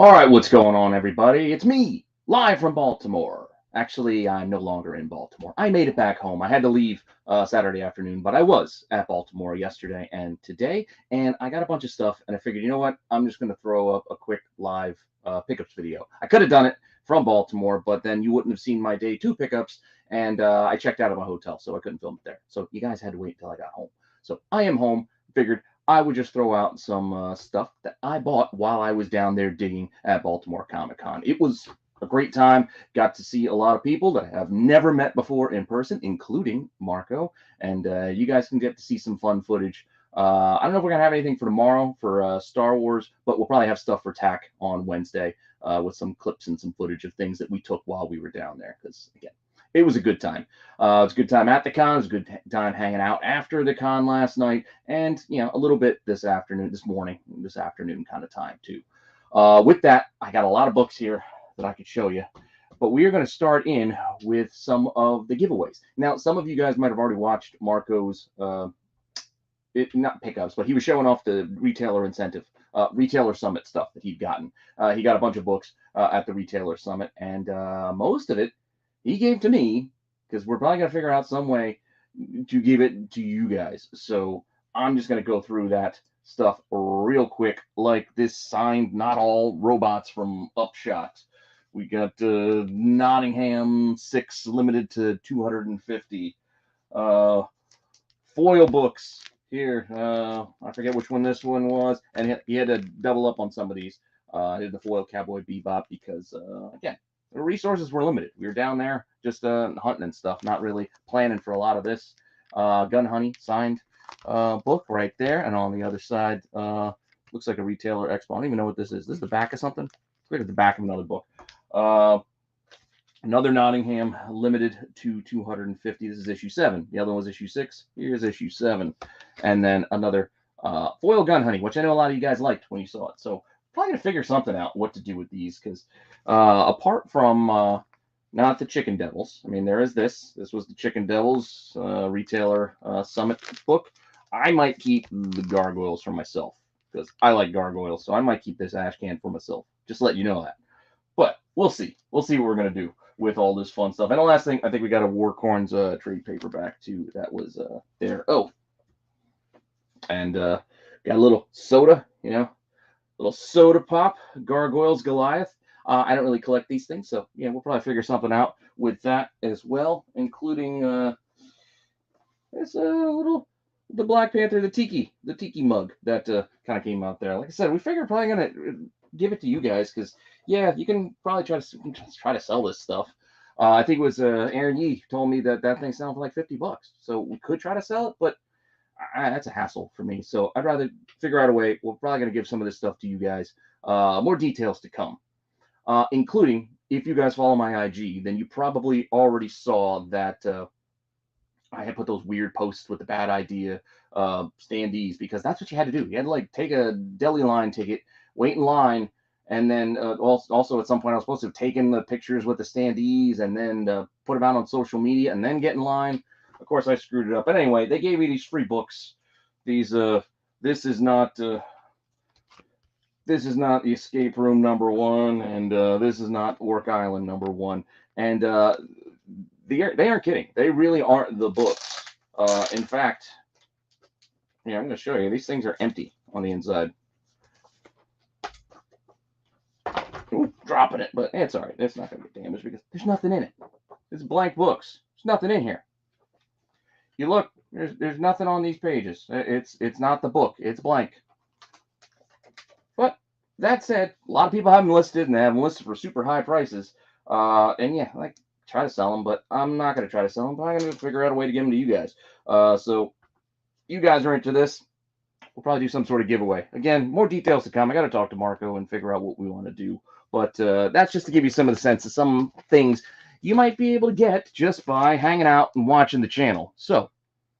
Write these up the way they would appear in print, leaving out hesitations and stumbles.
All right, what's going on, everybody? It's me, live from Baltimore. Actually, I'm no longer in Baltimore. I made it back home. I had to leave Saturday afternoon, but I was at Baltimore yesterday and today, and I got a bunch of stuff, and I figured, you know what? I'm just going to throw up a quick live pickups video. I could have done it from Baltimore, but then you wouldn't have seen my day two pickups, and I checked out of my hotel, so I couldn't film it there. So you guys had to wait until I got home. So I am home. Figured I would just throw out some stuff that I bought while I was down there digging at Baltimore Comic Con. It was a great time. Got to see a lot of people that I have never met before in person, including Marco. And you guys can get to see some fun footage. I don't know if we're going to have anything for tomorrow for Star Wars, but we'll probably have stuff for TAC on Wednesday with some clips and some footage of things that we took while we were down there. Because, again, it was a good time. It was a good time at the con. It was a good time hanging out after the con last night, and a little bit this afternoon, this afternoon kind of time too. With that, I got a lot of books here that I could show you, but we are going to start in with some of the giveaways. Now, some of you guys might have already watched Marco's not pickups, but he was showing off the retailer incentive, retailer summit stuff that he'd gotten. He got a bunch of books at the retailer summit, and most of it he gave to me because we're probably going to figure out some way to give it to you guys. So I'm just going to go through that stuff real quick, like this signed Not All Robots from Upshot. We got Nottingham 6 limited to 250. Foil books here. I forget which one this one was. And he had to double up on some of these. I did the foil Cowboy Bebop because, again, the resources were limited. We were down there just hunting and stuff, not really planning for a lot of this. Gun Honey signed book right there, and on the other side, looks like a retailer expo. I don't even know what this is. This is the back of something. It's like the back of another book. Another Nottingham limited to 250. This is issue 7. The other one was issue 6. Here's issue 7, and then another foil Gun Honey, which I know a lot of you guys liked when you saw it. So probably gonna figure something out what to do with these because apart from not the Chicken Devils, I mean there is this. This was the Chicken Devils retailer summit book. I might keep the gargoyles for myself because I like gargoyles, so I might keep this ash can for myself. Just let you know that. But we'll see. We'll see what we're gonna do with all this fun stuff. And the last thing, I think we got a Warcorns trade paperback too. That was there. Oh, and got a little soda, little soda pop, Gargoyles Goliath. I don't really collect these things, so we'll probably figure something out with that as well, including this little the Black Panther, the tiki mug that kind of came out there. Like I said, we figured probably gonna give it to you guys because you can probably try to sell this stuff. I think it was Aaron Yee told me that thing sounded for like $50, so we could try to sell it, but that's a hassle for me. So I'd rather figure out a way. We're probably going to give some of this stuff to you guys. More details to come, including if you guys follow my IG, then you probably already saw that I had put those weird posts with the bad idea standees because that's what you had to do. You had to like take a deli line ticket, wait in line, and then also at some point I was supposed to have taken the pictures with the standees and then put them out on social media and then get in line. Of course, I screwed it up. But anyway, they gave me these free books. These this is not the Escape Room #1, and this is not Orc Island #1. And they aren't kidding. They really aren't the books. In fact, I'm going to show you. These things are empty on the inside. Ooh, dropping it, but it's all right. It's not going to get damaged because there's nothing in it. It's blank books. There's nothing in here. You look, there's nothing on these pages. It's not the book. It's blank. But that said, a lot of people have them listed, and they have them listed for super high prices. And try to sell them, but I'm not going to try to sell them. But I'm going to figure out a way to give them to you guys. So you guys are into this. We'll probably do some sort of giveaway. Again, more details to come. I got to talk to Marco and figure out what we want to do. But that's just to give you some of the sense of some things you might be able to get just by hanging out and watching the channel. So,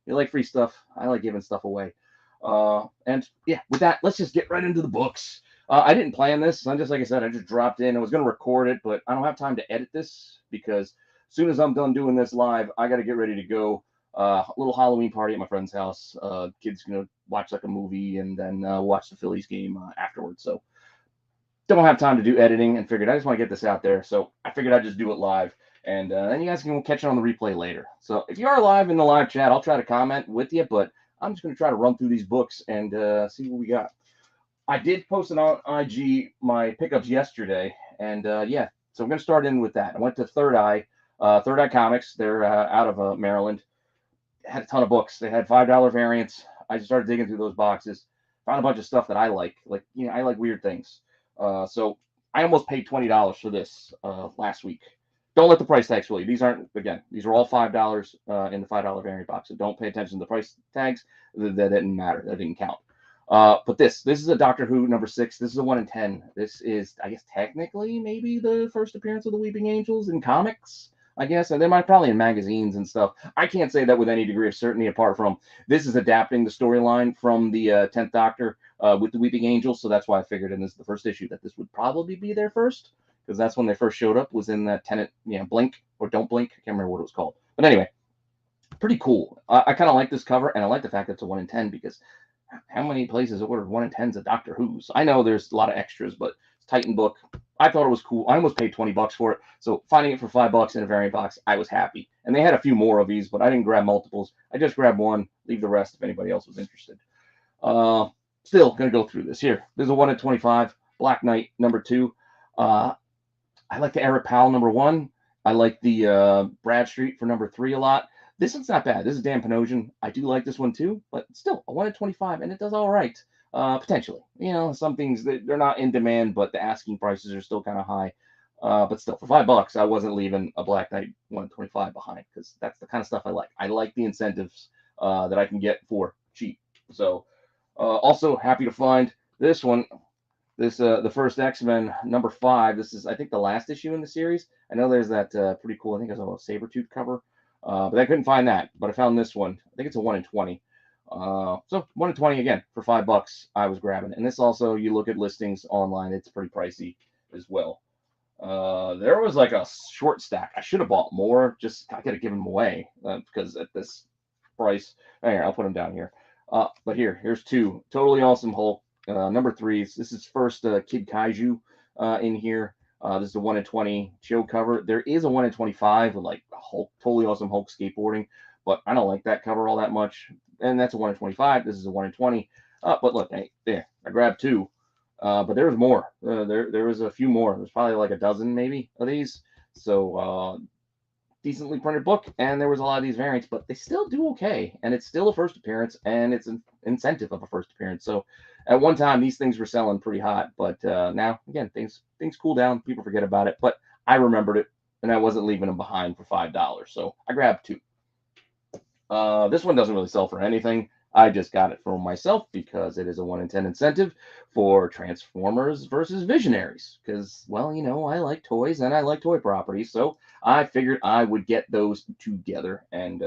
you like free stuff. I like giving stuff away. And with that, let's just get right into the books. I didn't plan this. Like I said, I just dropped in. I was going to record it, but I don't have time to edit this because as soon as I'm done doing this live, I got to get ready to go. A little Halloween party at my friend's house. Kids watch like a movie and then watch the Phillies game afterwards. So don't have time to do editing and figured I just want to get this out there. So I figured I'd just do it live. And then you guys can catch it on the replay later. So if you are live in the live chat, I'll try to comment with you, but I'm just going to try to run through these books and see what we got. I did post it on IG, my pickups yesterday. And yeah, so I'm going to start in with that. I went to Third Eye Comics. They're out of Maryland. Had a ton of books. They had $5 variants. I just started digging through those boxes. Found a bunch of stuff that I like. Like, I like weird things. So I almost paid $20 for this last week. Don't let the price tags fool you. These aren't, again, these are all $5 in the $5 variant box. So don't pay attention to the price tags. That didn't matter. That didn't count. But this is a Doctor Who number 6. This is a 1 in 10. This is, I guess, technically maybe the first appearance of the Weeping Angels in comics, I guess. And they might probably in magazines and stuff. I can't say that with any degree of certainty, apart from this is adapting the storyline from the 10th Doctor with the Weeping Angels. So that's why I figured in this the first issue that this would probably be their first, because that's when they first showed up, was in that Tenet, Blink or Don't Blink. I can't remember what it was called. But anyway, pretty cool. I kind of like this cover, and I like the fact that it's a 1 in 10, because how many places ordered 1 in 10s of Doctor Who's? I know there's a lot of extras, but it's Titan book. I thought it was cool. I almost paid $20 for it. So finding it for $5 in a variant box, I was happy. And they had a few more of these, but I didn't grab multiples. I just grabbed one, leave the rest if anybody else was interested. Still going to go through this. Here, there's a 1 in 25, Black Knight number 2. I like the Eric Powell number 1. I like the Bradstreet for number 3 a lot. This one's not bad. This is Dan Panosian. I do like this one too, but still a 1 in 25, and it does all right. Potentially, some things they're not in demand, but the asking prices are still kind of high. But still, for $5, I wasn't leaving a Black Knight 1 in 25 behind, because that's the kind of stuff I like. I like the incentives that I can get for cheap. So, also happy to find this one. This the first X-Men number 5. This is, I think, the last issue in the series. I know there's that pretty cool, I think it's a Sabretooth cover. But I couldn't find that. But I found this one. I think it's a 1 in 20. So 1 in 20 again for $5. I was grabbing. And this also, you look at listings online, it's pretty pricey as well. There was like a short stack. I should have bought more. Just I could have given them away because at this price. Here, I'll put them down here. But here's 2. Totally Awesome Hulk number 3s. This is first Kid Kaiju in here. This is a 1 in 20 show cover. There is a 1 in 25 with like Hulk, Totally Awesome Hulk skateboarding, but I don't like that cover all that much. And that's a 1 in 25. This is a 1 in 20. But look, hey, there, I grabbed 2. But there was more. There was a few more. There's probably like a dozen maybe of these. So decently printed book, and there was a lot of these variants, but they still do okay. And it's still a first appearance, and it's an incentive of a first appearance. So at one time, these things were selling pretty hot, but now, again, things cool down. People forget about it, but I remembered it, and I wasn't leaving them behind for $5. So I grabbed 2. This one doesn't really sell for anything. I just got it for myself because it is a 1 in 10 incentive for Transformers versus Visionaries. Because, well, I like toys and I like toy properties, so I figured I would get those together. And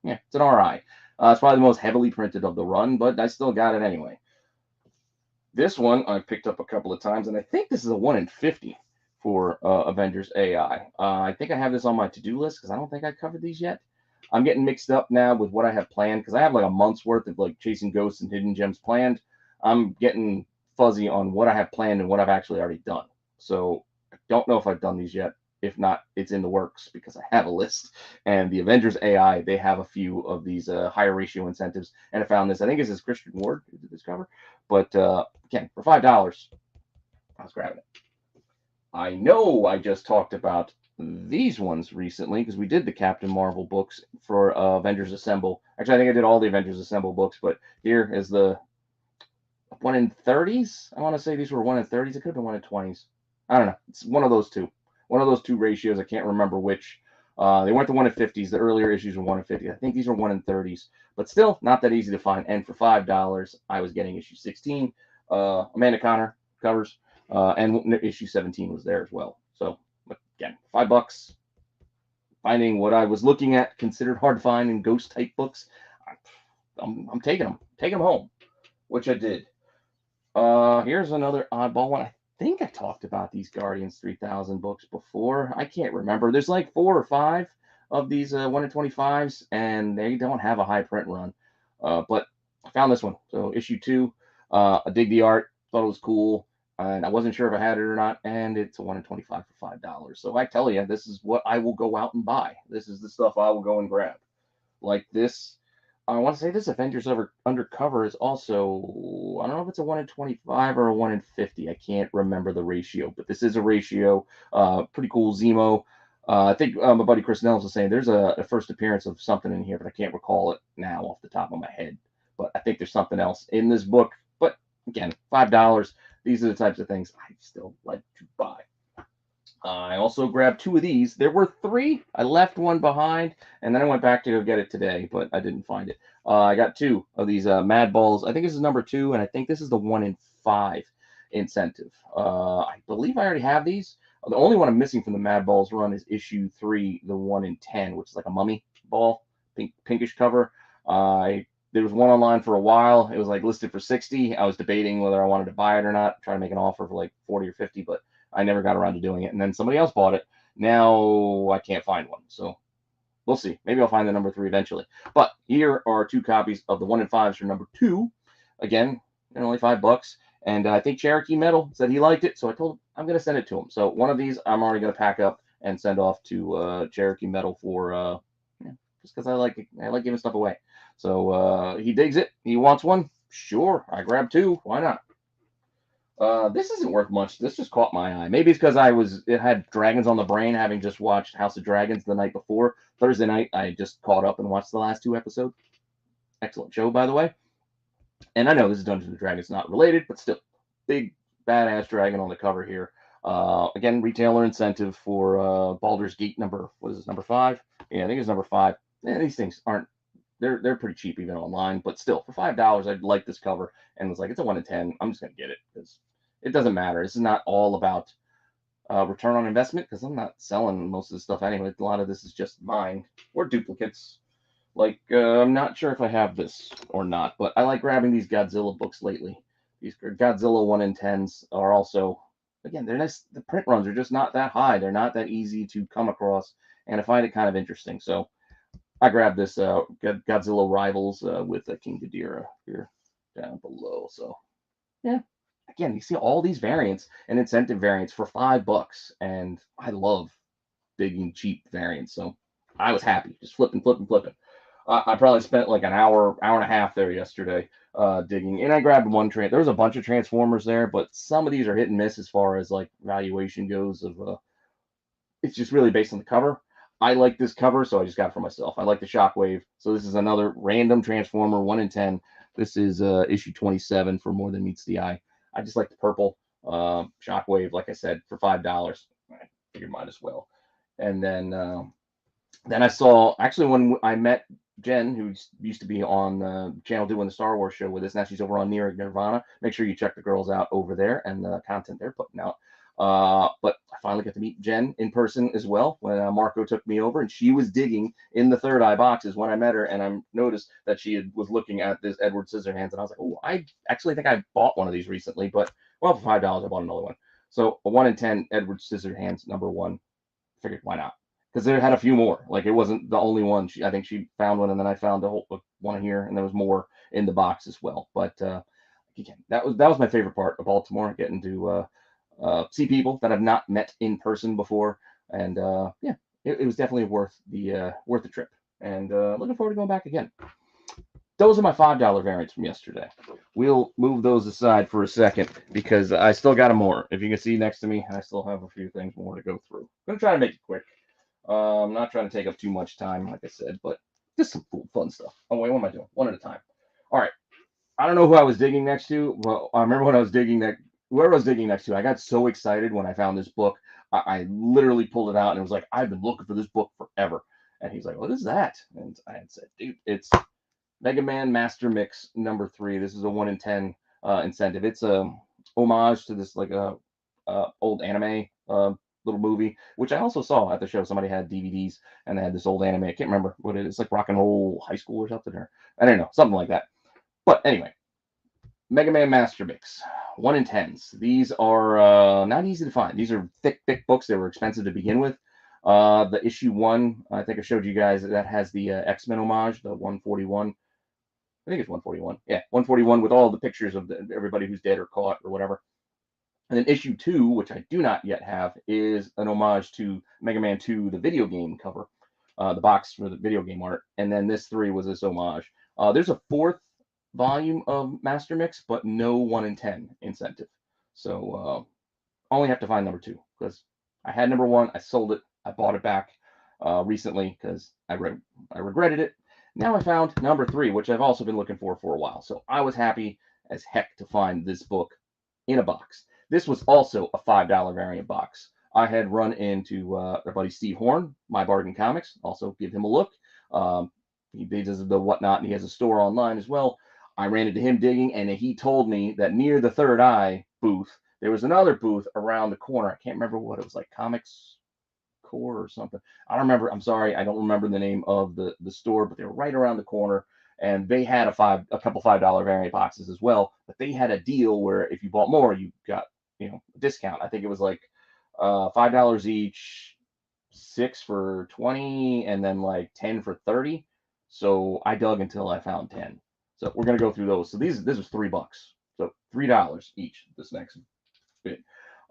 yeah, it's an RI. It's probably the most heavily printed of the run, but I still got it anyway. This one I picked up a couple of times, and I think this is a 1 in 50 for Avengers AI. I think I have this on my to-do list because I don't think I covered these yet. I'm getting mixed up now with what I have planned, because I have like a month's worth of like Chasing Ghosts and Hidden Gems planned. I'm getting fuzzy on what I have planned and what I've actually already done. So I don't know if I've done these yet. If not, it's in the works because I have a list. And the Avengers AI, they have a few of these higher ratio incentives. And I found this. I think this is Christian Ward who did this cover. But again, for $5, I was grabbing it. I know I just talked about these ones recently because we did the Captain Marvel books for Avengers Assemble. Actually, I think I did all the Avengers Assemble books, but here is the 1 in 30s. I want to say these were 1 in 30s. It could have been 1 in 20s. I don't know. It's one of those two. One of those two ratios. I can't remember which. They went to 1 in 50s. The earlier issues were 1 in 50. I think these were 1 in 30s, but still not that easy to find. And for $5, I was getting issue 16. Amanda Connor covers, and issue 17 was there as well. So again, $5. Finding what I was looking at, considered hard to find in ghost type books, I'm taking them home, which I did. Here's another oddball one. I think I talked about these Guardians 3000 books before. I can't remember. There's like 4 or 5 of these 1 in 25s, and they don't have a high print run. But I found this one. So issue 2. I dig the art. Thought it was cool. and I wasn't sure if I had it or not, and it's a 1 in 25 for $5. So I tell you, this is what I will go out and buy. This is the stuff I will go and grab. Like this, I want to say this Avengers Undercover is also, I don't know if it's a 1 in 25 or a 1 in 50. I can't remember the ratio, but this is a ratio. Pretty cool Zemo. I think my buddy Chris Nels was saying there's a first appearance of something in here, but I can't recall it now off the top of my head. But I think there's something else in this book. But again, $5. These are the types of things I still like to buy. I also grabbed 2 of these. There were 3. I left one behind, and then I went back to go get it today, but I didn't find it. I got 2 of these Mad Balls. I think this is number 2, and I think this is the 1 in 5 incentive. I believe I already have these. The only one I'm missing from the Mad Balls run is issue 3, the 1 in 10, which is like a mummy ball, pinkish cover. There was one online for a while. It was like listed for 60. I was debating whether I wanted to buy it or not, try to make an offer for like 40 or 50, but I never got around to doing it. And then somebody else bought it. Now I can't find one. So we'll see. Maybe I'll find the number 3 eventually. But here are 2 copies of the 1 in 5s for number 2. Again, they're only $5. And I think Cherokee Metal said he liked it. So I told him I'm going to send it to him. So one of these I'm already going to pack up and send off to Cherokee Metal for just because I like giving stuff away. So he digs it. He wants one. Sure. I grabbed 2. Why not? This isn't worth much. This just caught my eye. Maybe it's because it had Dragons on the brain, having just watched House of Dragons the night before. Thursday night, I just caught up and watched the last 2 episodes. Excellent show, by the way. And I know this is Dungeons and Dragons not related, but still, big badass dragon on the cover here. Again, retailer incentive for Baldur's Gate number 5? Yeah, I think it's number 5. These things aren't. They're pretty cheap even online, but still for $5, I'd like this cover and was like, it's a 1 in 10. I'm just gonna get it because it doesn't matter. This is not all about return on investment because I'm not selling most of this stuff anyway. A lot of this is just mine or duplicates. Like I'm not sure if I have this or not, but I like grabbing these Godzilla books lately. These Godzilla 1 in 10s are also, again, they're nice. The print runs are just not that high. They're not that easy to come across, and I find it kind of interesting. So I grabbed this Godzilla Rivals with King Ghidorah here down below. So yeah, again, you see all these variants and incentive variants for $5, and I love digging cheap variants. So I was happy, just flipping. I probably spent like an hour and a half there yesterday digging, and I grabbed one there was a bunch of Transformers there, but some of these are hit and miss as far as like valuation goes. It's just really based on the cover. I like this cover, so I just got it for myself. I like the Shockwave. So this is another random Transformer 1 in 10. This is issue 27 for More Than Meets the Eye. I just like the purple Shockwave, like I said, for $5. I figured might as well. And then I saw, actually, when I met Jen, who used to be on the channel doing the Star Wars show with us, now she's over on Near Nirvana. Make sure you check the girls out over there and the content they're putting out. But I finally got to meet Jen in person as well when Marco took me over, and she was digging in the Third Eye boxes when I met her, and I noticed that she was looking at this Edward Scissorhands, and I was like, oh, I actually think I bought one of these recently, but well, for $5 I bought another one. So a 1 in 10 Edward Scissorhands number 1. Figured why not? Because they had a few more. Like it wasn't the only one. I think she found one, and then I found a whole one here, and there was more in the box as well. But again, that was my favorite part of Baltimore, getting to see people that I've not met in person before, and yeah, it was definitely worth the trip, and looking forward to going back again. Those are my $5 variants from yesterday. We'll move those aside for a second because I still got more. If you can see next to me, I still have a few things more to go through. I'm gonna try to make it quick. I'm not trying to take up too much time, like I said, but just some cool, fun stuff. Oh wait, what am I doing? One at a time. All right. I don't know who I was digging next to. Well, I remember when I was digging that. Whoever I was digging next to, I got so excited when I found this book. I literally pulled it out and it was like, I've been looking for this book forever. And he's like, what is that? And I had said, dude, it's Mega Man Master Mix number 3. This is a 1 in 10 incentive. It's a homage to this like old anime little movie, which I also saw at the show. Somebody had DVDs and they had this old anime. I can't remember what it is. It's like Rock and Roll High School or something, or I don't know, something like that. But anyway, Mega Man Master Mix, 1 in 10s. These are not easy to find. These are thick books. They were expensive to begin with. The issue 1, I think I showed you guys, that has the X-Men homage, the 141. I think it's 141. Yeah, 141 with all the pictures of everybody who's dead or caught or whatever. And then issue 2, which I do not yet have, is an homage to Mega Man 2, the video game cover, the box for the video game art. And then this 3 was this homage. There's a 4th volume of Master Mix, but no 1 in 10 incentive. So only have to find number 2, because I had number 1, I sold it, I bought it back recently because I regretted it. Now I found number 3, which I've also been looking for a while. So I was happy as heck to find this book in a box. This was also a $5 variant box. I had run into our buddy Steve Horn, My Bargain Comics. Also, give him a look. He does the whatnot, and he has a store online as well. I ran into him digging, and he told me that near the Third Eye booth, there was another booth around the corner. I can't remember what it was, like Comics Core or something. I don't remember. I'm sorry, I don't remember the name of the store, but they were right around the corner, and they had a couple $5 variant boxes as well. But they had a deal where if you bought more, you got a discount. I think it was like $5 each, 6 for 20, and then like 10 for 30. So I dug until I found 10. So we're gonna go through those. So this was $3. So $3 each. This next bit.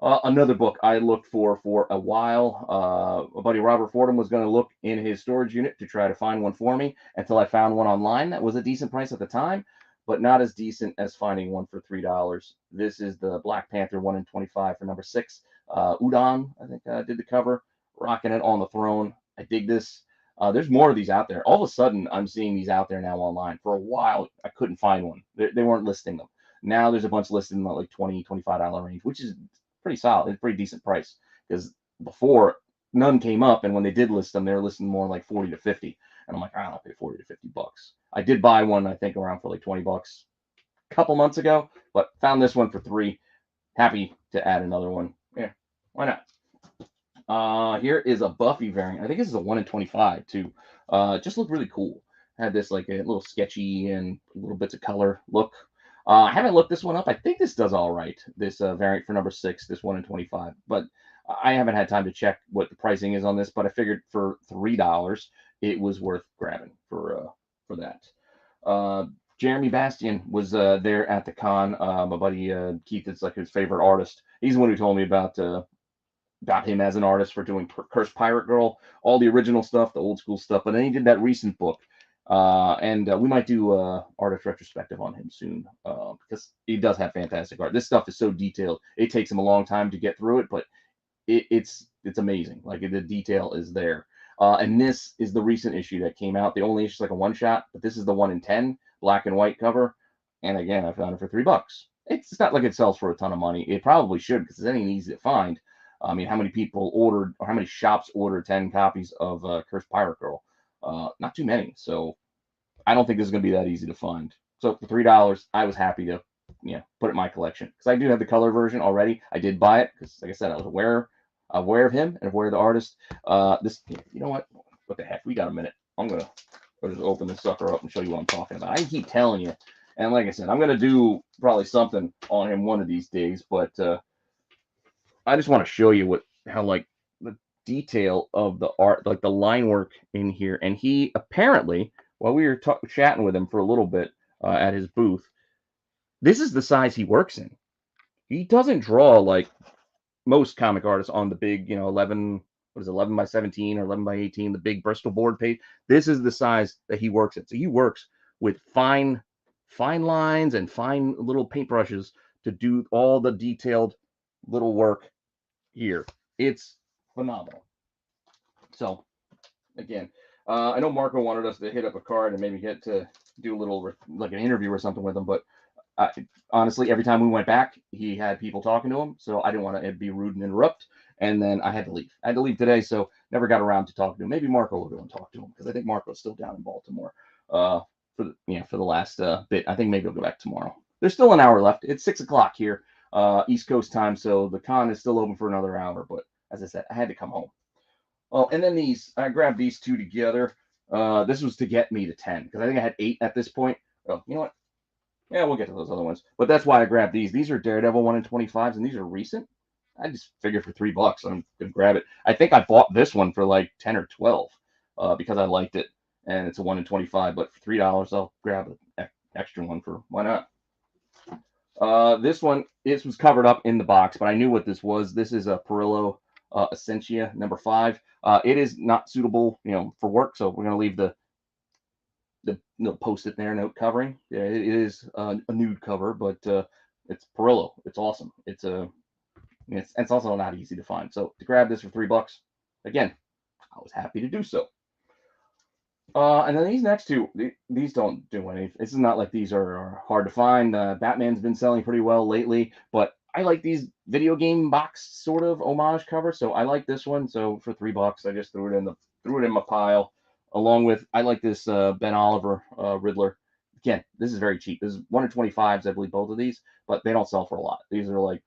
Another book I looked for a while. A buddy Robert Fordham was going to look in his storage unit to try to find one for me until I found one online that was a decent price at the time, but not as decent as finding one for $3. This is the Black Panther 1 in 25 for number 6. Udon, I think, did the cover, rocking it on the throne. I dig this. There's more of these out there. All of a sudden, I'm seeing these out there now online. For a while, I couldn't find one. They weren't listing them. Now there's a bunch listed in the like $20, $25 range, which is pretty solid. It's a pretty decent price, because before none came up, and when they did list them, they were listing more like 40 to 50. And I'm like, I don't pay 40 to 50 bucks. I did buy one, I think, around for like 20 bucks a couple months ago, but found this one for $3. Happy to add another one. Yeah, why not? Here is a Buffy variant. I think this is a 1 in 25 too. Just looked really cool. Had this like a little sketchy and little bits of color look. I haven't looked this one up. I think this does all right. This variant for number 6, this 1 in 25. But I haven't had time to check what the pricing is on this. But I figured for $3, it was worth grabbing for that. Jeremy Bastian was there at the con. My buddy Keith is like his favorite artist. He's the one who told me about him as an artist for doing Cursed Pirate Girl, all the original stuff, the old school stuff. But then he did that recent book. And we might do artist retrospective on him soon, because he does have fantastic art. This stuff is so detailed. It takes him a long time to get through it, but it's amazing. Like, the detail is there. And this is the recent issue that came out. The only issue is like a one shot, but this is the 1 in 10 black and white cover. And again, I found it for $3. It's not like it sells for a ton of money. It probably should, because it ain't easy to find. I mean, how many people ordered, or how many shops ordered 10 copies of Cursed Pirate Girl? Not too many. So I don't think this is going to be that easy to find. So for $3, I was happy to, put it in my collection, because I do have the color version already. I did buy it because, like I said, I was aware of him and aware of the artist. This, you know what? What the heck? We got a minute. I'm gonna just open this sucker up and show you what I'm talking about. I keep telling you, and like I said, I'm gonna do probably something on him one of these days. But I just want to show you how like the detail of the art, like the line work in here. And he apparently, while we were chatting with him for a little bit at his booth, this is the size he works in. He doesn't draw like most comic artists on the big, 11 by 17 or 11 by 18, the big Bristol board page. This is the size that he works in. So he works with fine lines and fine little paintbrushes to do all the detailed little work here. It's phenomenal. So again, I know Marco wanted us to hit up a card and maybe get to do a little like an interview or something with him, but honestly, every time we went back, he had people talking to him, so I didn't want to be rude and interrupt. And then I had to leave. I had to leave today, so never got around to talking to him. Maybe Marco will go and talk to him, because I think Marco's still down in Baltimore for the last bit. I think maybe he'll go back tomorrow. There's still an hour left. It's 6 o'clock here, East Coast time, so the con is still open for another hour. But as I said, I had to come home. Oh, and then I grabbed these two together. This was to get me to 10, because I think I had 8 at this point. Oh, you know what? Yeah, we'll get to those other ones. But that's why I grabbed these. These are Daredevil 1 in 25s, and these are recent. I just figured for $3, I'm going to grab it. I think I bought this one for like 10 or 12 because I liked it, and it's a 1 in 25. But for $3, I'll grab an extra one for why not? This one, this was covered up in the box, but I knew what this was. This is a Perillo Essentia #5. It is not suitable, for work, so we're gonna leave the post-it there note covering. Yeah, it is a nude cover, but it's Perillo. It's awesome. It's also not easy to find. So to grab this for $3, again, I was happy to do so. And then these next two, these don't do anything. This is not like these are hard to find. Batman's been selling pretty well lately, but I like these video game box sort of homage covers, so I like this one. So for $3, I just threw it in my pile, along with I like this Ben Oliver Riddler. Again, this is very cheap. This is 1 in 25s, I believe, both of these, but they don't sell for a lot. These are like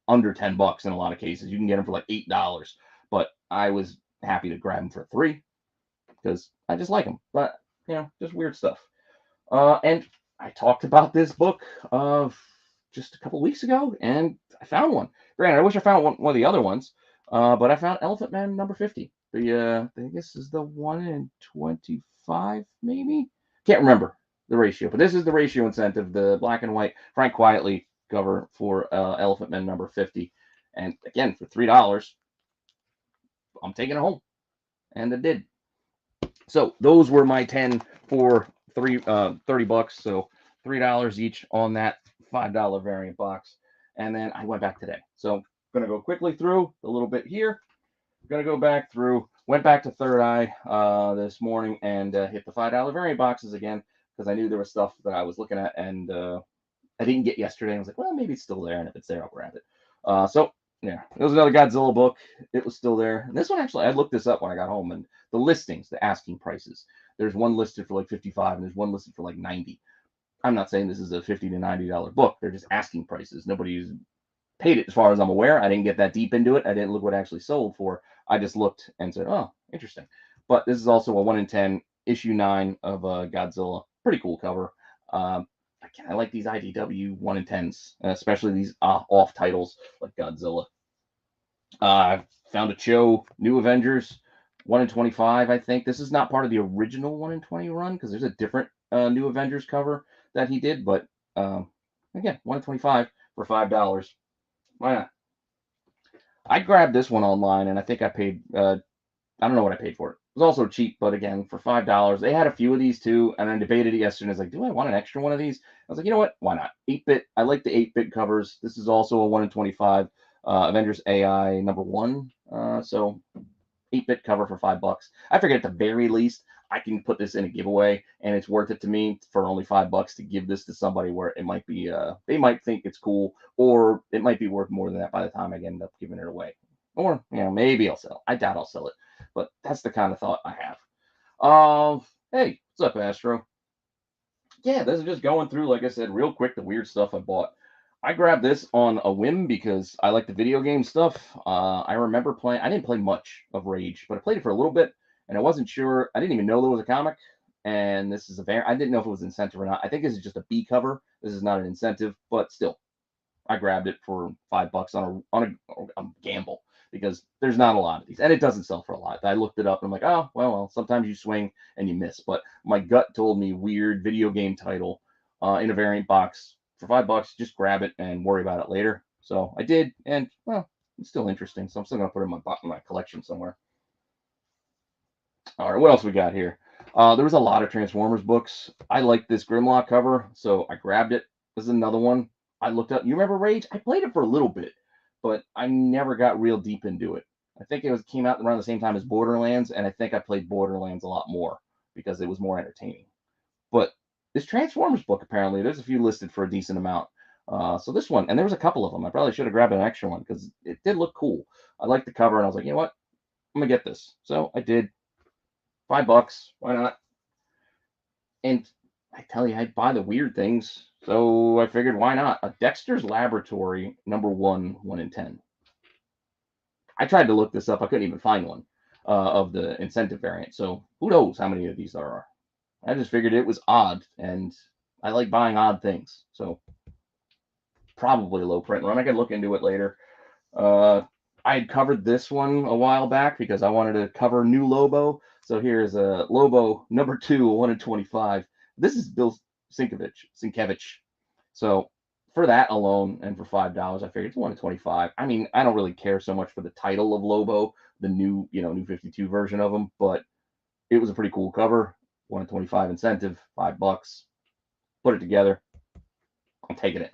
under $10 in a lot of cases. You can get them for like $8, but I was happy to grab them for 3 because I just like them. But just weird stuff. And I talked about this book just a couple weeks ago, and I found one. Granted, I wish I found one of the other ones, but I found Elephant Man #50. I think this is the 1 in 25, maybe. Can't remember the ratio, but this is the ratio incentive, the black and white Frank Quietly cover for Elephant Man #50. And again, for $3, I'm taking it home, and I did. So those were my 10 for $30. So $3 each on that $5 variant box. And then I went back today. So I'm gonna go quickly through a little bit here. Gonna go back through. Went back to Third Eye this morning and hit the $5 variant boxes again because I knew there was stuff that I was looking at and I didn't get yesterday. I was like, well, maybe it's still there, and if it's there, I'll grab it. So yeah, there was another Godzilla book. It was still there. And this one actually, I looked this up when I got home, and the listings, the asking prices. There's one listed for like 55, and there's one listed for like 90. I'm not saying this is a $50 to $90 book. They're just asking prices. Nobody's paid it, as far as I'm aware. I didn't get that deep into it. I didn't look what it actually sold for. I just looked and said, oh, interesting. But this is also a 1 in 10 issue 9 of Godzilla. Pretty cool cover. I like these IDW 1 in 10s, especially these off titles like Godzilla. Found a Cho New Avengers 1 in 25. I think this is not part of the original 1 in 20 run because there's a different New Avengers cover that he did. But again, 1 in 25 for $5. Why not? I grabbed this one online, and I think I paid. I don't know what I paid for it. It was also cheap, but again, for $5. They had a few of these too, and I debated it yesterday. I was like, do I want an extra one of these? I was like, you know what? Why not? 8-bit. I like the 8-bit covers. This is also a 1 in 25 Avengers AI #1. So 8-bit cover for $5. I figured at the very least I can put this in a giveaway, and it's worth it to me for only $5 to give this to somebody where it might be they might think it's cool, or it might be worth more than that by the time I end up giving it away. Or maybe I'll sell. I doubt I'll sell it, but that's the kind of thought I have. Hey, what's up, Astro? Yeah, this is just going through, like I said, real quick, the weird stuff I bought. I grabbed this on a whim because I like the video game stuff. I remember playing. I didn't play much of Rage, but I played it for a little bit, and I wasn't sure. I didn't even know there was a comic, and this is a variant. I didn't know if it was incentive or not. I think this is just a B cover. This is not an incentive, but still, I grabbed it for $5 on a gamble because there's not a lot of these, and it doesn't sell for a lot. I looked it up, and I'm like, oh well, sometimes you swing and you miss, but my gut told me weird video game title in a variant box for $5. Just grab it and worry about it later. So I did, and well, it's still interesting. So I'm still gonna put it in my collection somewhere. All right, what else we got here? There was a lot of Transformers books. I like this Grimlock cover, so I grabbed it. This is another one I looked up. You remember Rage? I played it for a little bit, but I never got real deep into it. I think it came out around the same time as Borderlands, and I think I played Borderlands a lot more because it was more entertaining. But this Transformers book, apparently, there's a few listed for a decent amount. So this one, and there was a couple of them. I probably should have grabbed an extra one because it did look cool. I liked the cover, and I was like, you know what? I'm gonna get this. So I did. $5. Why not? And I tell you, I buy the weird things. So I figured, why not? A Dexter's Laboratory #1, 1 in 10. I tried to look this up. I couldn't even find one of the incentive variant. So who knows how many of these there are. I just figured it was odd, and I like buying odd things. So probably a low print run. I can look into it later. I had covered this one a while back because I wanted to cover New Lobo. So here's a Lobo #2, 1 in 25. This is Bill Sienkiewicz. So for that alone and for $5, I figured it's 125. I mean, I don't really care so much for the title of Lobo, the new, new 52 version of him, but it was a pretty cool cover. 125 incentive, $5. Put it together. I'm taking it.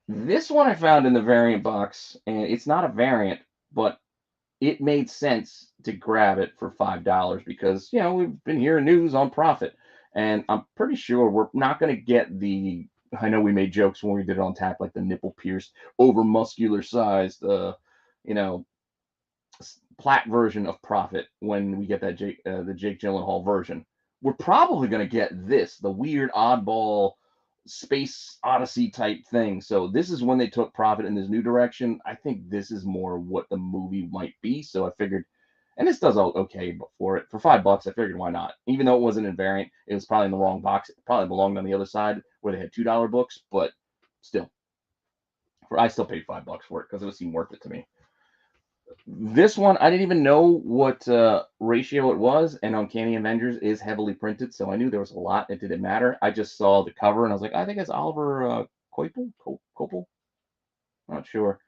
This one I found in the variant box, and it's not a variant, but it made sense to grab it for $5 because, we've been hearing news on Prophet, and I'm pretty sure we're not going to get the. I know we made jokes when we did it on tap, like the nipple pierced, over muscular sized, plat version of Prophet when we get that the Jake Gyllenhaal version. We're probably going to get this, the weird oddball space odyssey type thing. So this is when they took Prophet in this new direction. I think this is more what the movie might be. So I figured, and this does okay for it. For $5, I figured why not? Even though it wasn't in variant, it was probably in the wrong box. It probably belonged on the other side where they had $2 books, but still, I still paid $5 for it because it seemed worth it to me. This one, I didn't even know what ratio it was, and Uncanny Avengers is heavily printed, so I knew there was a lot. It didn't matter. I just saw the cover, and I was like, I think it's Oliver Coipel? Not sure.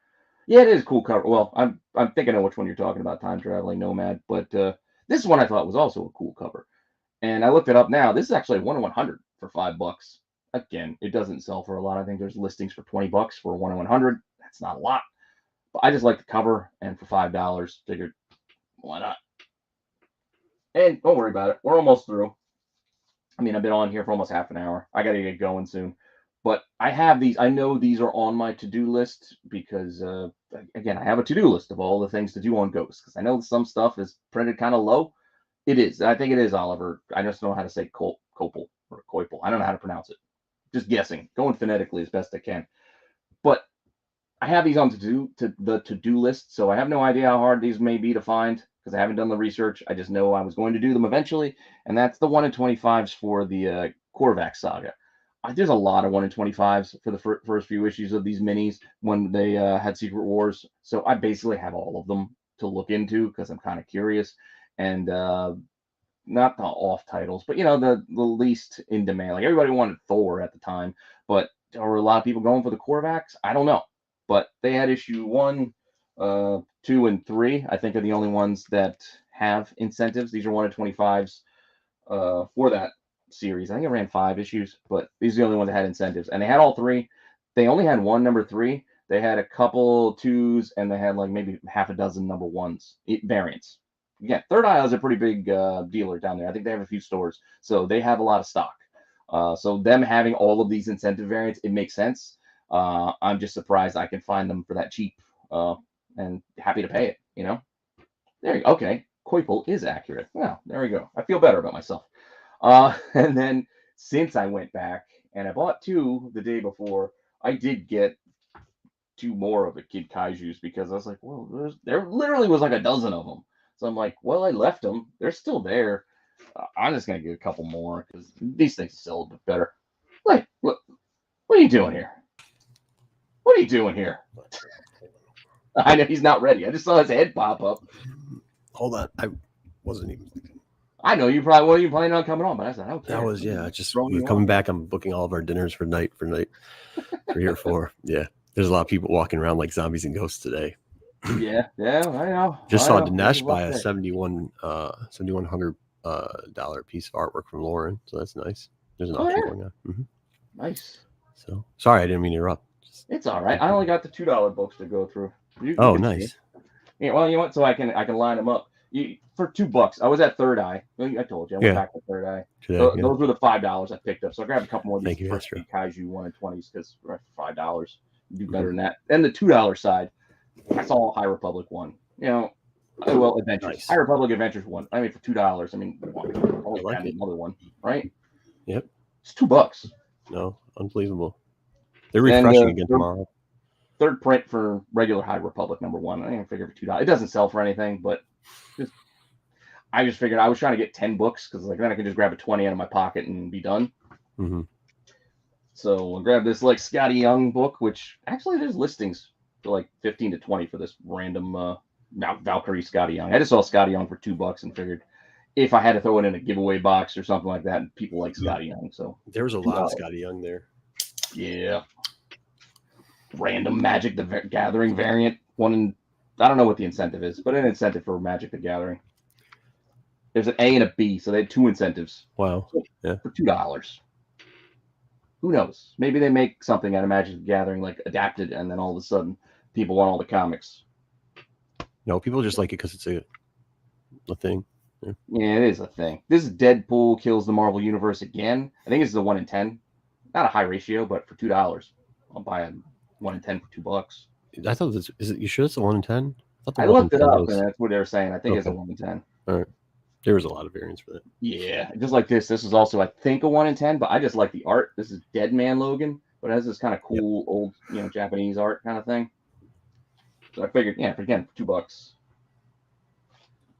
Yeah, it is a cool cover. Well, I'm thinking of which one you're talking about, Time Traveling Nomad, but this one I thought was also a cool cover. And I looked it up now. This is actually 1 in 100 for $5. Again, it doesn't sell for a lot. I think there's listings for $20 for 1 in 100. That's not a lot. But I just like the cover, and for $5, figured, why not? And don't worry about it. We're almost through. I mean, I've been on here for almost half an hour. I got to get going soon. But I have these. I know these are on my to-do list because, again, I have a to-do list of all the things to do on Ghost. Because I know some stuff is printed kind of low. It is. I think it is Oliver. I just don't know how to say Coipel or Coipel. I don't know how to pronounce it. Just guessing. Going phonetically as best I can. But I have these on the to-do list, so I have no idea how hard these may be to find because I haven't done the research. I just know I was going to do them eventually, and that's the 1 in 25s for the Korvac saga. There's a lot of 1 in 25s for the first few issues of these minis when they had Secret Wars, so I basically have all of them to look into because I'm kind of curious, and not the off titles, but the least in demand. Like everybody wanted Thor at the time, but there were a lot of people going for the Korvacs. I don't know. But they had issue 1, 2, and 3. I think are the only ones that have incentives. These are 1 in 25s for that series. I think it ran 5 issues, but these are the only ones that had incentives. And they had all 3. They only had one number 3. They had a couple 2s, and they had like maybe half a dozen number 1s variants. Again, Third Eye is a pretty big dealer down there. I think they have a few stores, so they have a lot of stock. So them having all of these incentive variants, it makes sense. I'm just surprised I can find them for that cheap, and happy to pay it. There you go. Okay, Coipel is accurate. Well, there we go. I feel better about myself. And then since I went back and I bought 2 the day before, I did get 2 more of the Kid Kaijus because I was like, well, there literally was like a dozen of them. So I'm like, well, I left them. They're still there. I'm just gonna get a couple more because these things sell a bit better. Like, what are you doing here? What are you doing here? I know he's not ready. I just saw his head pop up. Hold on. I wasn't even. I know you probably weren't even planning on coming on, but I said, okay. That was, we're coming back. I'm booking all of our dinners for night 3 or 4. Yeah. There's a lot of people walking around like zombies and ghosts today. Yeah, I know. Just saw Dinesh buy a $7,100 piece of artwork from Lauren. So that's nice. There's an auction going on. Mm-hmm. Nice. So sorry, I didn't mean to interrupt. It's all right. I only got the $2 books to go through. You nice. Yeah, well, you know what? So I can line them up. For $2, I was at Third Eye. I told you I went back to Third Eye. Today, those were the $5 I picked up. So I grabbed a couple more of these first Kaiju 1 in 20s because for $5, you do better than that. And the $2 side, I saw High Republic 1. Adventures. Nice. High Republic Adventures 1. I mean, for $2. I mean, only like another one, right? Yep. It's $2. No, unbelievable. They're refreshing again tomorrow. Third print for regular High Republic number 1. I didn't figure for $2. It doesn't sell for anything, but I just figured I was trying to get 10 books because then I could just grab a 20 out of my pocket and be done. Mm-hmm. So I grabbed this Scotty Young book, which actually there's listings for like 15 to 20 for this random Valkyrie Scotty Young. I just saw Scotty Young for $2 and figured if I had to throw it in a giveaway box or something like that, people like Scotty Young. So there was a lot of Scotty Young there. Yeah. Random Magic the Gathering variant. I don't know what the incentive is, but an incentive for Magic the Gathering. There's an A and a B, so they had 2 incentives. Wow. Yeah. For $2. Who knows? Maybe they make something out of Magic the Gathering, like adapted, and then all of a sudden people want all the comics. No, people just like it because it's a thing. Yeah, it is a thing. This is Deadpool kills the Marvel Universe again. I think it's the 1 in 10. Not a high ratio, but for $2, I'll buy a 1 in 10 for $2. I thought this is it. You sure it's a 1 in 10? I looked it up, and that's what they were saying. I think it's a 1 in 10. All right. There was a lot of variants for that. Yeah, just like this. This is also, I think, a 1 in 10, but I just like the art. This is Dead Man Logan, but it has this kind of cool old, Japanese art kind of thing. So I figured, again, for $2.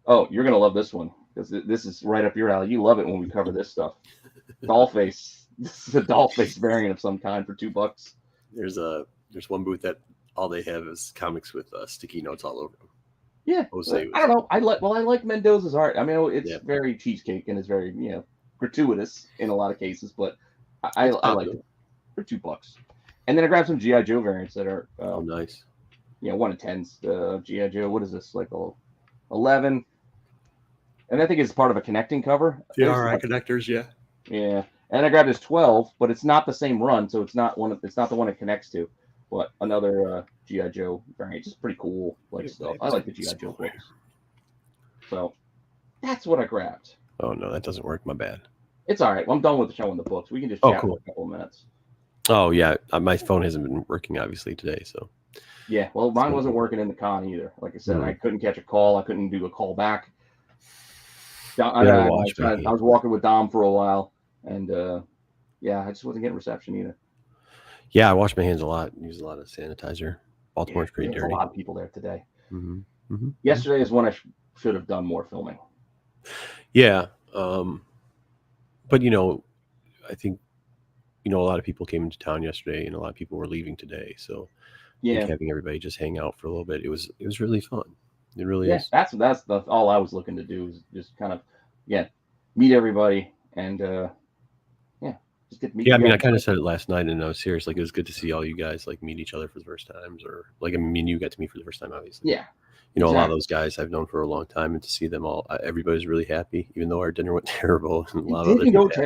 Oh, you're gonna love this one because this is right up your alley. You love it when we cover this stuff. Dollface. This is a Dollface variant of some kind for $2. There's one booth that all they have is comics with sticky notes all over them. Yeah, I don't know. I like Mendoza's art. I mean, it's very cheesecake and it's very gratuitous in a lot of cases, but I like it for $2. And then I grabbed some GI Joe variants that are nice. 1 in 10s. GI Joe. What is this, like 11? And I think it's part of a connecting cover. The RI connectors, yeah. Yeah, and I grabbed this 12, but it's not the same run, so it's not the one it connects to. But another G.I. Joe variant, just pretty cool stuff. I like the G.I. Joe books. So that's what I grabbed. Oh no, that doesn't work. My bad. It's all right. Well, I'm done with showing the books. We can just chat for a couple of minutes. Oh yeah, my phone hasn't been working obviously today, so. Yeah, well, mine wasn't working in the con either. Like I said, I couldn't catch a call. I couldn't do a call back. I was walking with Dom for a while, and I just wasn't getting reception either. Yeah, I wash my hands a lot. Use a lot of sanitizer. Baltimore's pretty dirty. There's a lot of people there today. Mm-hmm. Mm-hmm. Yesterday is when I should have done more filming. Yeah, but I think a lot of people came into town yesterday, and a lot of people were leaving today. So I think having everybody just hang out for a little bit, it was really fun. It really is. That's all I was looking to do, is just kind of meet everybody and just get to meet. Yeah, I mean, I kind of said it last night, and I was serious. Like, it was good to see all you guys meet each other for the first times, or you got to meet for the first time, obviously. Yeah. A lot of those guys I've known for a long time, and to see them all, everybody's really happy, even though our dinner went terrible. And a lot of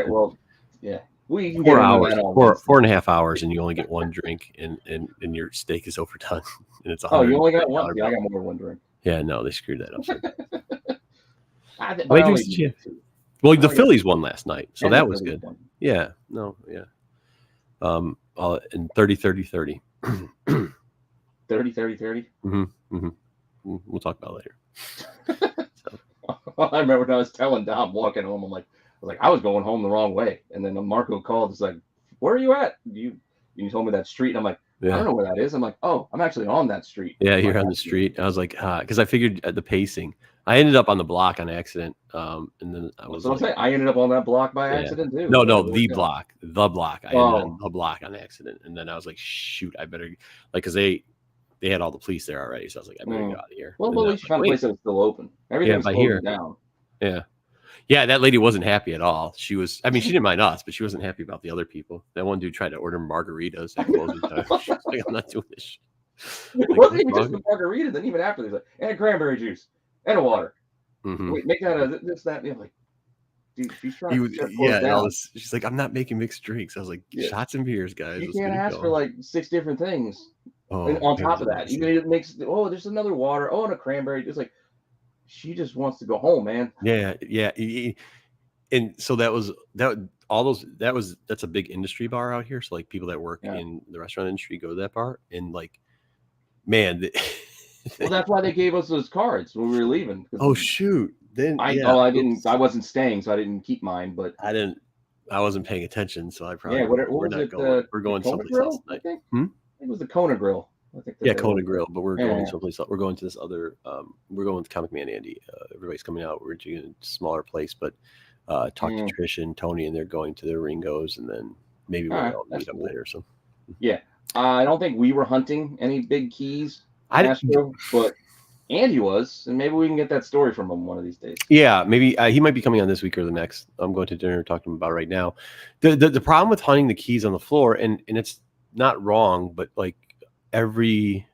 well, yeah. We can 4 hours, 4.5 hours, and you only get one drink, and your steak is overdone, and it's you only got one. Yeah, I got more than one drink. Yeah, no, they screwed that up. Well, the Phillies won last night, so that was good. Yeah, no, yeah. And 30-30-30. 30-30-30? Mm-hmm. Mm-hmm. We'll talk about it later. I remember when I was telling Dom walking home, I was going home the wrong way. And then Marco called, it's like, where are you at? You told me that street. And I'm like, I don't know where that is. I'm like, oh, I'm actually on that street. Yeah, you're on the street. I was like, because I figured the pacing. I ended up on the block on accident. And then I was I ended up on that block by accident too. No, the block. I ended on the block on accident. And then I was like, shoot, I better, because they had all the police there already. So I was like, I better get out of here. Well, at least you found a place that was still open. Everything's closed down. Yeah. Yeah, that lady wasn't happy at all. She didn't mind us, but she wasn't happy about the other people. That one dude tried to order margaritas at closing time. She was like, I'm not doing this shit. It wasn't even just the margaritas, and even after, there's and cranberry juice and a water. Mm-hmm. Wait, make that a this, that, and like, dude, she's trying to she's like, I'm not making mixed drinks. I was like, shots and beers, guys. You can't ask for 6 different things. And on top of that, even if it makes there's another water, and a cranberry. It's like, she just wants to go home, man. Yeah. And so that's a big industry bar out here. So people that work in the restaurant industry go to that bar, and man. Well, that's why they gave us those cards when we were leaving. Oh shoot! Then I wasn't staying, so I didn't keep mine. But I wasn't paying attention, so I probably we're not going. We're going someplace else tonight. I think it was the Kona Grill. Kona Grill, but we're going someplace else. We're going to this other. We're going with Comic Man Andy. Everybody's coming out. We're doing a smaller place, but talk to Trish and Tony, and they're going to their Ringos, and then maybe we'll all meet up later. So yeah, I don't think we were hunting any big keys. But Andy was, and maybe we can get that story from him one of these days. Yeah, maybe he might be coming on this week or the next. I'm going to dinner and talk to him about it right now. The problem with hunting the keys on the floor, and it's not wrong, but like I even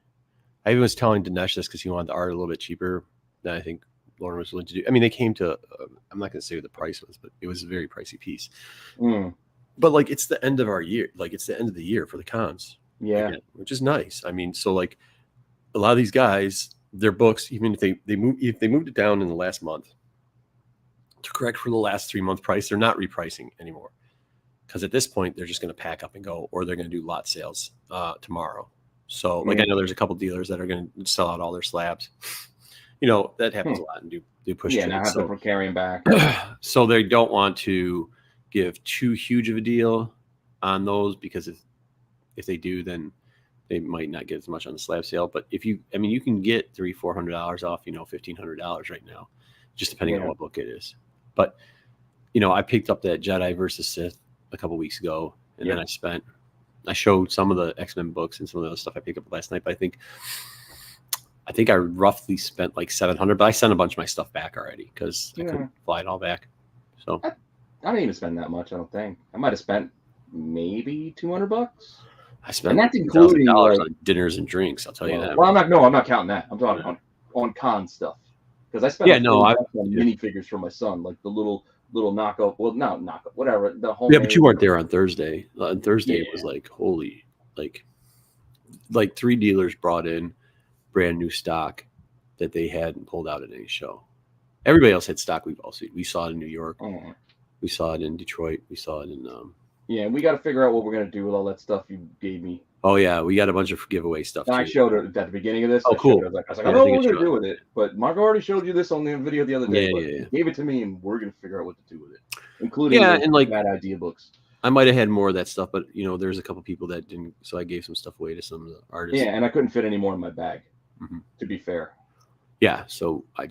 was telling Dinesh this because he wanted the art a little bit cheaper than I think Lauren was willing to do. I mean, they came to, I'm not going to say what the price was, but it was a very pricey piece. But like, it's the end of our year. Like, it's the end of the year for the cons. Yeah. Again, which is nice. I mean, so like a lot of these guys, their books, even if they moved it down in the last month to correct for the last 3-month price, they're not repricing anymore. Because at this point, they're just going to pack up and go, or they're going to do lot sales tomorrow. So, like, I know there's a couple dealers that are going to sell out all their slabs. You know, that happens a lot and do push. Yeah, not have to carry them back. So they don't want to give too huge of a deal on those, because if they do, then they might not get as much on the slab sale. But if you can get $300-400 off, $1,500 right now, just depending on what book it is. But, I picked up that Jedi versus Sith a couple weeks ago, and then I showed some of the X-Men books and some of the other stuff I picked up last night. But I think I roughly spent like $700, but I sent a bunch of my stuff back already because I couldn't fly it all back. So I didn't even spend that much. I don't think I might have spent maybe $200. I spent, and that's including $1,000 on dinners and drinks. I'll tell you that. Well, I'm not counting that. I'm talking on con stuff, because I spent on minifigures for my son, like the little knockoff. Well, not knockoff, whatever. The whole. Yeah, but you weren't there on Thursday. On Thursday, it was like holy, like 3 dealers brought in brand new stock that they hadn't pulled out at any show. Everybody else had stock we've all seen. We saw it in New York. We saw it in Detroit. We saw it in yeah, we got to figure out what we're going to do with all that stuff you gave me. Oh, yeah. We got a bunch of giveaway stuff. I showed it at the beginning of this. Oh, cool. I was like, I don't know what we're going to do with it. But Mark already showed you this on the video the other day. Yeah. He gave it to me, and we're going to figure out what to do with it, including and like bad idea books. I might have had more of that stuff, but, there's a couple people that didn't. So I gave some stuff away to some of the artists. Yeah, and I couldn't fit any more in my bag, to be fair. Yeah, so I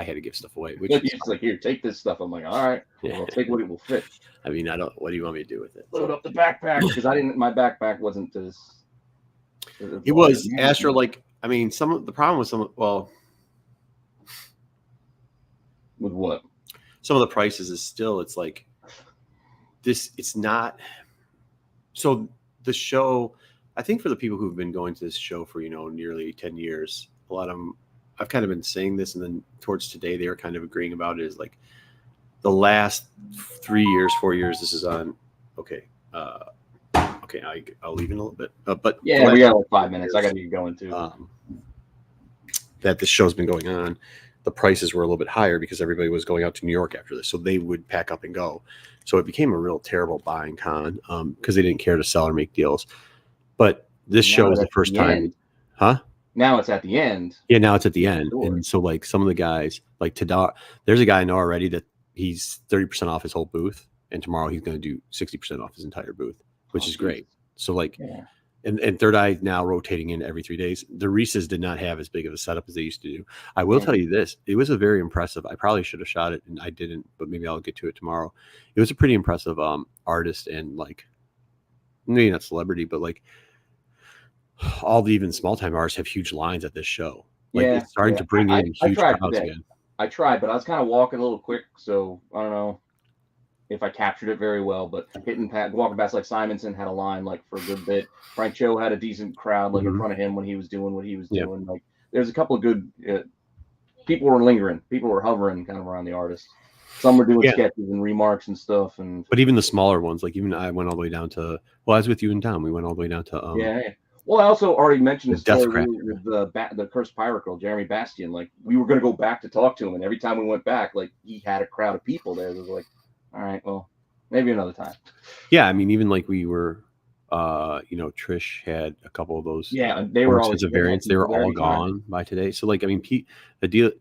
had to give stuff away. Which is like, here, take this stuff. I'm like, all right, I'll take what it will fit. I mean, what do you want me to do with it? Load up the backpack, because my backpack wasn't as. It was Astro, like, I mean, the problem with with what? Some of the prices is still, it's like this, it's not. So the show, I think for the people who've been going to this show for, nearly 10 years, a lot of them, I've kind of been saying this, and then towards today, they were kind of agreeing about it, is like the last 3 years, 4 years, this is on. Okay. I'll leave in a little bit. But yeah, we got like 5 minutes. I got to get going too. That this show's been going on, the prices were a little bit higher because everybody was going out to New York after this. So they would pack up and go. So it became a real terrible buying con because they didn't care to sell or make deals. But this show is the first time. Huh? Now it's at the end. Yeah, now it's at the end. And so like some of the guys, like Tadar, there's a guy I know already that he's 30% off his whole booth. And tomorrow he's going to do 60% off his entire booth, which is great. So like, and Third Eye now rotating in every 3 days. The Reese's did not have as big of a setup as they used to do. I will tell you this. It was a very impressive. I probably should have shot it and I didn't, but maybe I'll get to it tomorrow. It was a pretty impressive artist, and like, maybe not celebrity, but like all the even small time artists have huge lines at this show. Like it's starting to bring in huge crowds again. I tried, but I was kind of walking a little quick. So I don't know if I captured it very well, but walking past, like Simonson had a line like for a good bit. Frank Cho had a decent crowd like in front of him when he was doing what he was doing. Like there's a couple of good people were lingering, people were hovering kind of around the artist. Some were doing sketches and remarks and stuff. But even the smaller ones, like even I went all the way down to. Well, I was with you in town. We went all the way down to. Well, I also already mentioned the story with the Cursed Pirate Girl, Jeremy Bastian. Like we were going to go back to talk to him, and every time we went back, like he had a crowd of people there. It was like, all right, well, maybe another time. Yeah, I mean, even like we were, Trish had a couple of those. Yeah, they were all of variants. They were all gone by today. So, like, I mean, the deal.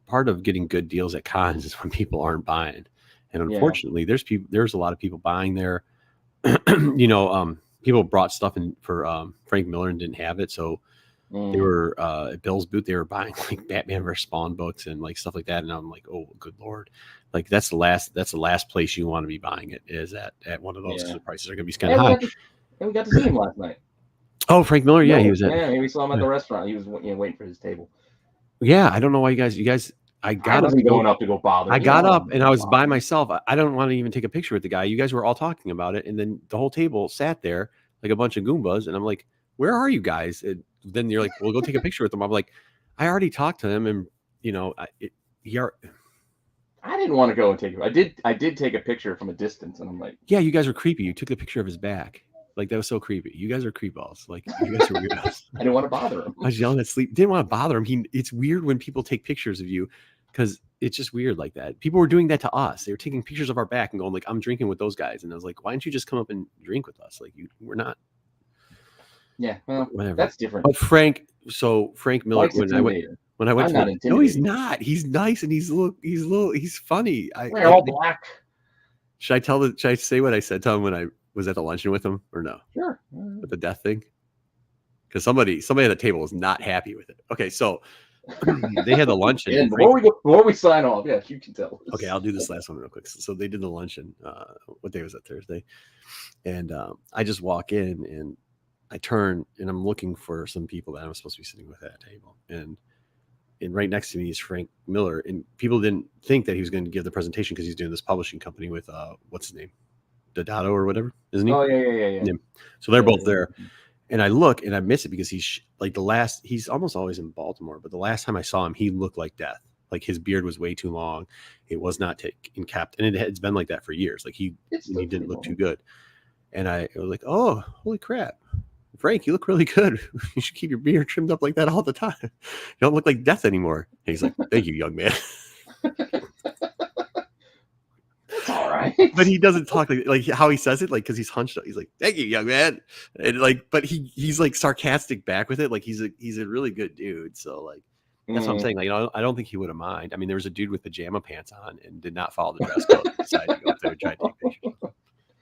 Part of getting good deals at cons is when people aren't buying, and unfortunately, there's a lot of people buying there. People brought stuff in for Frank Miller and didn't have it, so they were at Bill's booth. They were buying like Batman vs Spawn books and like stuff like that, and I'm like, oh, good lord! Like that's the last place you want to be buying it is at one of those because the prices are going to be kind of high. And we got to see him last night. Oh, Frank Miller. Yeah, he was at. Yeah, we saw him at Yeah. the restaurant. He was waiting for his table. Yeah, I don't know why you guys. I I got up to wasn't go. going up to go bother I him. You know, got I up wasn't and gonna I was bother by him. myself. I don't want to even take a picture with the guy. You guys were all talking about it, and then the whole table sat there like a bunch of Goombas, and I'm like, "Where are you guys?" And then you're like, "Well, go take a picture with them." I'm like, "I already talked to him, and you know, I didn't want to go and take it. I did take a picture from a distance, and I'm like, yeah, you guys are creepy. You took the picture of his back. Like that was so creepy. You guys are creepballs. Like you guys are weirdos." I didn't want to bother him. I was yelling at sleep. Didn't want to bother him. It's weird when people take pictures of you because it's just weird like that. People were doing that to us. They were taking pictures of our back and going like, "I'm drinking with those guys," and I was like, "Why don't you just come up and drink with us? Like we're not." Yeah, well, Whatever. that's different. But Frank Miller, Frank's intimidating. when I went I'm to not the, no, he's intimidating. not. He's nice and he's funny. They're all black. Should I say what I said to him when I was at the luncheon with him or no? Sure. With the death thing? Because somebody at the table was not happy with it. Okay, so they had the luncheon. And before we sign off, yes, you can tell us. Okay, I'll do this last one real quick. So they did the luncheon. What day was that? Thursday. And I just walk in and I turn and I'm looking for some people that I'm supposed to be sitting with at that table. And right next to me is Frank Miller. And people didn't think that he was going to give the presentation because he's doing this publishing company with what's his name? Dodato or whatever, isn't he? Oh yeah. So they're both there. And I look and I miss it because he's like he's almost always in Baltimore, but the last time I saw him, he looked like death. Like his beard was way too long. It was not taken capped. And it's been like that for years. Like he didn't look too good. And I was like, oh, holy crap. Frank, you look really good. You should keep your beard trimmed up like that all the time. You don't look like death anymore. And he's like, thank you, young man. That's all right. But he doesn't talk like how he says it, like because he's hunched up. He's like, "Thank you, young man," and like, but he's like sarcastic back with it. Like he's a really good dude. So like that's what I'm saying. Like I don't think he would have mind. I mean, there was a dude with pajama pants on and did not follow the dress code. Decided to go up there and try to take pictures.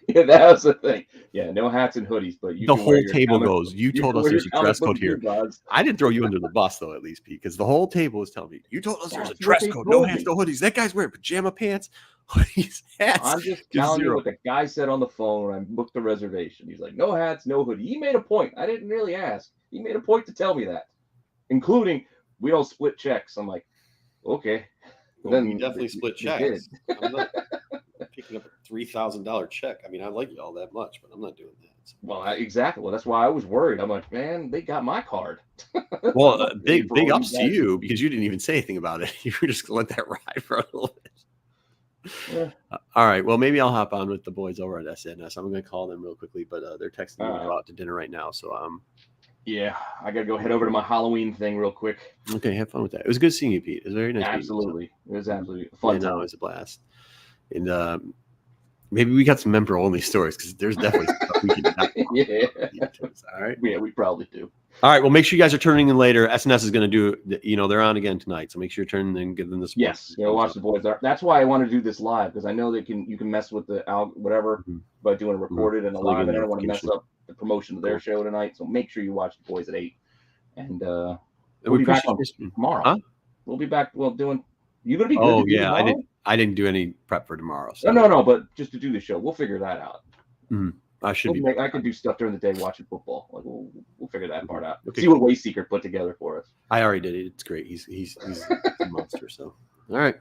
Yeah, that was the thing. Yeah, no hats and hoodies, but the whole table goes. You told us there's a dress code here. I didn't throw you under the bus though, at least, Pete, because the whole table was telling me you told us there's a dress code. No hats, no hoodies. That guy's wearing pajama pants, hoodies, hats. I'm just telling you what the guy said on the phone when I booked the reservation. He's like, no hats, no hoodie. He made a point. I didn't really ask. He made a point to tell me that, including we don't split checks. I'm like, okay. Well, then we definitely split checks. I'm not picking up a $3,000 check. I mean, I like you all that much, but I'm not doing that. So. Well, exactly. Well, that's why I was worried. I'm like, man, they got my card. Well, big ups to you because you didn't even say anything about it. You were just going to let that ride for a little bit. Yeah. All right. Well, maybe I'll hop on with the boys over at SNS. I'm going to call them real quickly, but they're texting me to go out to dinner right now. So, yeah, I got to go head over to my Halloween thing real quick. Okay, have fun with that. It was good seeing you, Pete. It was very nice. Absolutely. It was absolutely fun. No, it was a blast. And maybe we got some member only stories because there's definitely stuff we can. Yeah. All right. Yeah, we probably do. All right. Well, make sure you guys are turning in later. SNS is going to do, they're on again tonight. So make sure you turn in and give them the support. Yes. Watch the boys. That's why I want to do this live because I know you can mess with the whatever by doing it recorded and a live, and I don't want to mess up the promotion of their show tonight. So make sure you watch the boys at 8. And we'll be back tomorrow. Huh? We'll be back. Well, doing. You gonna be good? Oh yeah, I didn't do any prep for tomorrow. So. No. But just to do the show, we'll figure that out. I should be. I can do stuff during the day watching football. Like we'll figure that part out. Okay. See what Wayseeker put together for us. I already did it. It's great. He's a monster. So all right,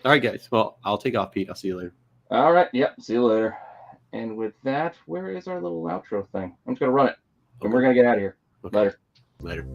guys. Well, I'll take off, Pete. I'll see you later. All right. Yep. See you later. And with that, where is our little outro thing? I'm just gonna run it, and we're gonna get out of here. Okay. Later.